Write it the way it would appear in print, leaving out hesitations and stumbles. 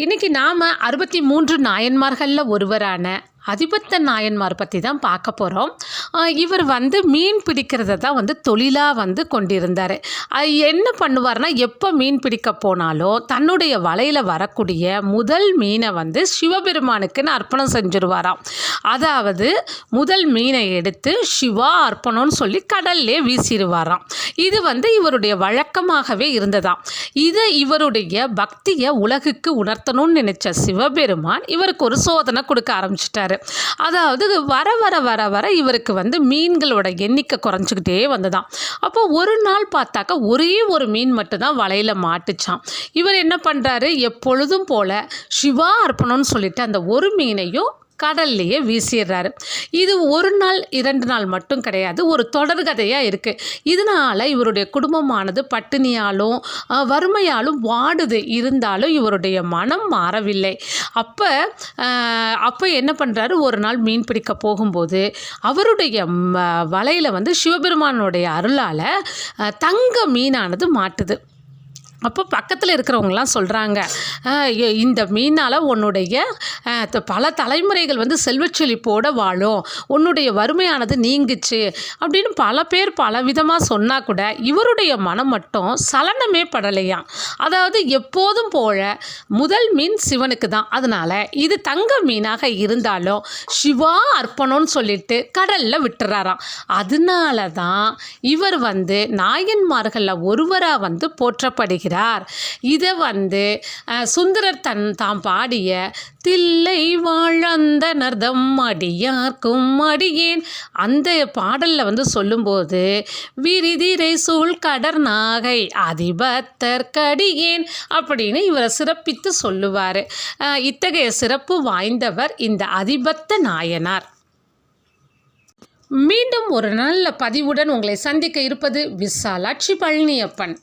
இன்றைக்கி நாம் 63 நாயன்மார்களில் ஒருவரான அதிபத்த நாயன்மார் பற்றி தான் பார்க்க போகிறோம். இவர் மீன் பிடிக்கிறத தான் தொழிலாக கொண்டிருந்தார். என்ன பண்ணுவார்னா, எப்போ மீன் பிடிக்க போனாலும் தன்னுடைய வலையில் வரக்கூடிய முதல் மீனை சிவபெருமானுக்குன்னு அர்ப்பணம் செஞ்சுருவாராம். அதாவது முதல் மீனை எடுத்து சிவா அர்ப்பணம்னு சொல்லி கடல்லே வீசிடுவாராம். இது இவருடைய வழக்கமாகவே இருந்ததாம். இதை இவருடைய பக்தியை உலகுக்கு உணர்த்தணும்னு நினைச்ச சிவபெருமான் இவருக்கு ஒரு சோதனை கொடுக்க ஆரம்பிச்சிட்டாரு. அதாவது வர வர வர வர இவருக்கு மீன்களோட எண்ணிக்கை குறைஞ்சிக்கிட்டே வந்ததாம். அப்போ ஒரு நாள் பார்த்தாக்கா ஒரே ஒரு மீன் மட்டும்தான் வலையில் மாட்டுச்சான். இவர் என்ன பண்ணுறாரு, எப்பொழுதும் போல சிவா அர்ப்பணம்னு சொல்லிட்டு அந்த ஒரு மீனையும் கடல்லையே வீசிடுறாரு. இது ஒரு நாள் 2 நாள் மட்டும் கிடையாது, ஒரு தொடர்கதையாக இருக்குது. இதனால் இவருடைய குடும்பமானது பட்டினியாலும் வறுமையாலும் வாடுது. இருந்தாலும் இவருடைய மனம் மாறவில்லை. அப்போ என்ன பண்ணுறாரு, ஒரு நாள் மீன் பிடிக்க போகும்போது அவருடைய வலையில் சிவபெருமானுடைய அருளால் தங்க மீனானது மாட்டுது. அப்போ பக்கத்தில் இருக்கிறவங்களாம் சொல்கிறாங்க, இந்த மீனால் உன்னுடைய பல தலைமுறைகள் செல்வச் செழிப்போடு வாழும், உன்னுடைய வறுமையானது நீங்குச்சு அப்படின்னு பல பேர் பல விதமாக சொன்னால் கூட இவருடைய மனம் மட்டும் சலனமே படலையாம். அதாவது எப்போதும் போல முதல் மீன் சிவனுக்கு தான், அதனால் இது தங்க மீனாக இருந்தாலும் சிவா அர்ப்பணம்னு சொல்லிட்டு கடலில் விட்டுறாராம். அதனால தான் இவர் நாயன்மார்களில் ஒருவராக போற்றப்படுகிறார். இதை சுந்தரர் தாம் பாடிய தில்லை வாழந்த நர்தம் அடியார்க்கும் அடியேன் அந்த பாடலில் சொல்லும்போது விரிதிரை சூழ் கடர் நாகை அதிபத்தர் கடியேன் அப்படின்னு இவரை சிறப்பித்து சொல்லுவார். இத்தகைய சிறப்பு வாய்ந்தவர் இந்த அதிபத்த நாயனார். மீண்டும் ஒரு நல்ல பதிவுடன் உங்களை சந்திக்க இருப்பது விசாலாட்சி பழனியப்பன்.